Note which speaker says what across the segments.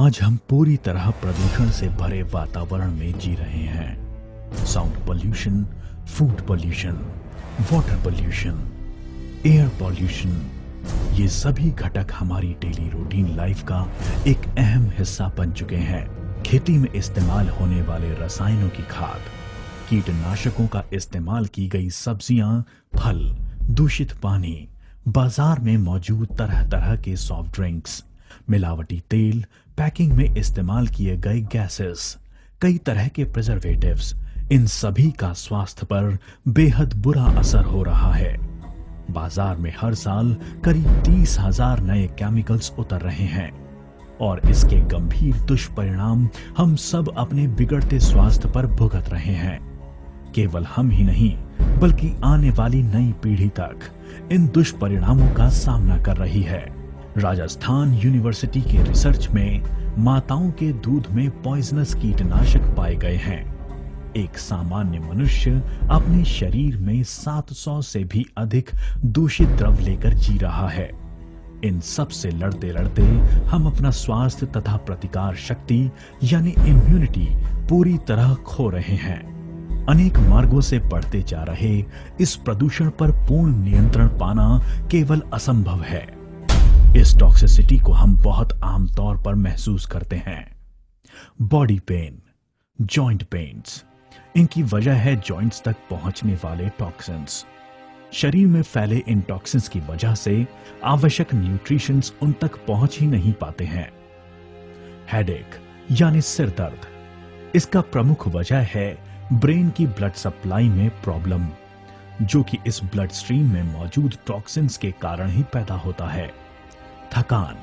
Speaker 1: आज हम पूरी तरह प्रदूषण से भरे वातावरण में जी रहे हैं। Sound pollution, food pollution, water pollution, air pollution, ये सभी घटक हमारी डेली रूटीन लाइफ का एक अहम हिस्सा बन चुके हैं। खेती में इस्तेमाल होने वाले रसायनों की खाद, कीटनाशकों का इस्तेमाल की गई सब्जियां, फल, दूषित पानी, बाजार में मौजूद तरह तरह के सॉफ्ट ड्रिंक्स, मिलावटी तेल, पैकिंग में इस्तेमाल किए गए गैसेस, कई तरह के प्रिजर्वेटिव्स, इन सभी का स्वास्थ्य पर बेहद बुरा असर हो रहा है। बाजार में हर साल करीब 30,000 नए केमिकल्स उतर रहे हैं और इसके गंभीर दुष्परिणाम हम सब अपने बिगड़ते स्वास्थ्य पर भुगत रहे हैं। केवल हम ही नहीं बल्कि आने वाली नई पीढ़ी तक इन दुष्परिणामों का सामना कर रही है। राजस्थान यूनिवर्सिटी के रिसर्च में माताओं के दूध में पॉइजनस कीटनाशक पाए गए हैं। एक सामान्य मनुष्य अपने शरीर में 700 से भी अधिक दूषित द्रव लेकर जी रहा है। इन सब से लड़ते लड़ते हम अपना स्वास्थ्य तथा प्रतिकार शक्ति यानी इम्यूनिटी पूरी तरह खो रहे हैं। अनेक मार्गों से बढ़ते जा रहे इस प्रदूषण पर पूर्ण नियंत्रण पाना केवल असंभव है। इस टॉक्सिसिटी को हम बहुत आम तौर पर महसूस करते हैं। बॉडी पेन, जॉइंट पेन्स, इनकी वजह है जॉइंट्स तक पहुंचने वाले टॉक्सिन्स। शरीर में फैले इन टॉक्सिन्स की वजह से आवश्यक न्यूट्रिशंस उन तक पहुंच ही नहीं पाते हैं। हेडेक यानी सिर दर्द, इसका प्रमुख वजह है ब्रेन की ब्लड सप्लाई में प्रॉब्लम, जो कि इस ब्लड स्ट्रीम में मौजूद टॉक्सिन्स के कारण ही पैदा होता है। थकान,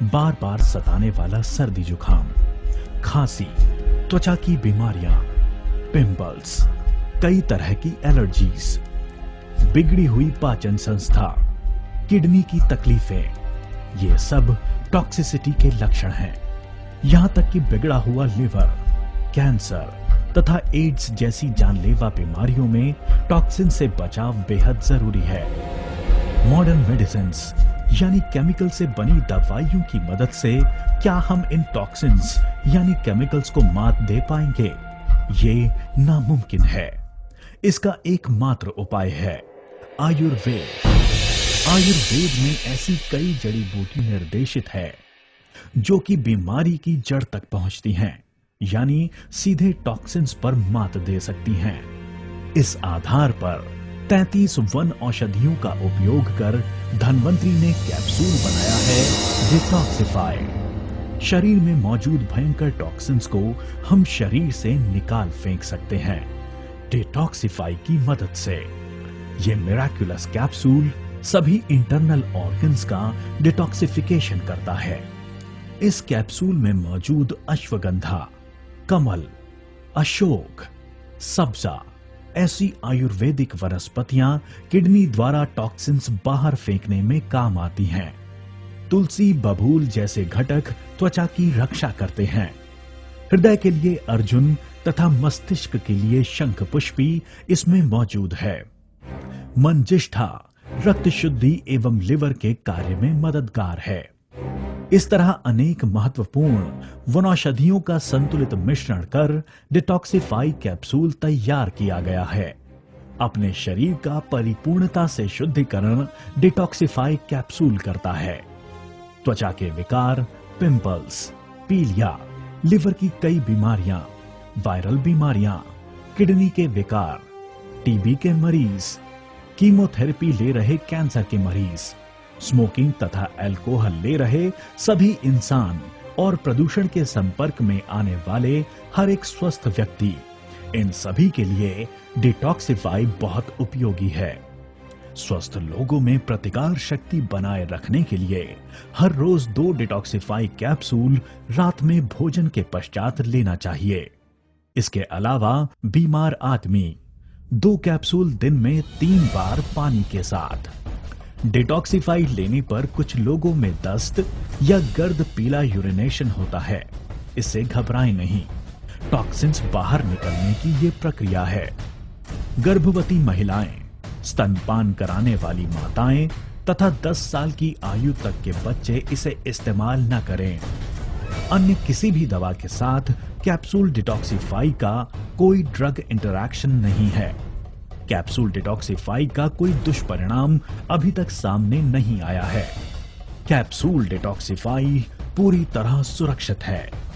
Speaker 1: बार बार सताने वाला सर्दी जुकाम, खांसी, त्वचा की बीमारियां, पिंपल्स, कई तरह की एलर्जीज, बिगड़ी हुई पाचन संस्था, किडनी की तकलीफें, ये सब टॉक्सिसिटी के लक्षण हैं। यहां तक कि बिगड़ा हुआ लिवर, कैंसर तथा एड्स जैसी जानलेवा बीमारियों में टॉक्सिन से बचाव बेहद जरूरी है। मॉडर्न मेडिसिन्स यानी केमिकल से बनी दवाइयों की मदद से क्या हम इन टॉक्सिन्स यानी केमिकल्स को मात दे पाएंगे? ये नामुमकिन है। इसका एकमात्र उपाय है आयुर्वेद। आयुर्वेद में ऐसी कई जड़ी बूटी निर्देशित है जो कि बीमारी की जड़ तक पहुंचती हैं, यानी सीधे टॉक्सिन्स पर मात दे सकती हैं। इस आधार पर 33 वन औषधियों का उपयोग कर धन्वंतरी ने कैप्सूल बनाया है डिटॉक्सिफाई। शरीर में मौजूद भयंकर टॉक्सिन्स को हम शरीर से निकाल फेंक सकते हैं डिटॉक्सिफाई की मदद से। ये मिराक्युलस कैप्सूल सभी इंटरनल ऑर्गन्स का डिटॉक्सिफिकेशन करता है। इस कैप्सूल में मौजूद अश्वगंधा, कमल, अशोक, सब्जा ऐसी आयुर्वेदिक वनस्पतियां किडनी द्वारा टॉक्सिन्स बाहर फेंकने में काम आती हैं। तुलसी, बबूल जैसे घटक त्वचा की रक्षा करते हैं। हृदय के लिए अर्जुन तथा मस्तिष्क के लिए शंखपुष्पी इसमें मौजूद है। मंजिष्ठा रक्त शुद्धि एवं लिवर के कार्य में मददगार है। इस तरह अनेक महत्वपूर्ण वनौषधियों का संतुलित मिश्रण कर डिटॉक्सिफाई कैप्सूल तैयार किया गया है। अपने शरीर का परिपूर्णता से शुद्धिकरण डिटॉक्सिफाई कैप्सूल करता है। त्वचा के विकार, पिंपल्स, पीलिया, लिवर की कई बीमारियां, वायरल बीमारियां, किडनी के विकार, टीबी के मरीज, कीमोथेरेपी ले रहे कैंसर के मरीज, स्मोकिंग तथा अल्कोहल ले रहे सभी इंसान और प्रदूषण के संपर्क में आने वाले हर एक स्वस्थ व्यक्ति, इन सभी के लिए डिटॉक्सिफाई बहुत उपयोगी है। स्वस्थ लोगों में प्रतिकार शक्ति बनाए रखने के लिए हर रोज 2 डिटॉक्सिफाई कैप्सूल रात में भोजन के पश्चात लेना चाहिए। इसके अलावा बीमार आदमी 2 कैप्सूल दिन में 3 बार पानी के साथ। डिटॉक्सिफाई लेने पर कुछ लोगों में दस्त या गर्द पीला यूरिनेशन होता है। इससे घबराएं नहीं, टॉक्सिन्स बाहर निकलने की ये प्रक्रिया है। गर्भवती महिलाएं, स्तनपान कराने वाली माताएं तथा 10 साल की आयु तक के बच्चे इसे इस्तेमाल न करें। अन्य किसी भी दवा के साथ कैप्सूल डिटॉक्सिफाई का कोई ड्रग इंटरैक्शन नहीं है। कैप्सूल डिटॉक्सिफाई का कोई दुष्परिणाम अभी तक सामने नहीं आया है। कैप्सूल डिटॉक्सिफाई पूरी तरह सुरक्षित है।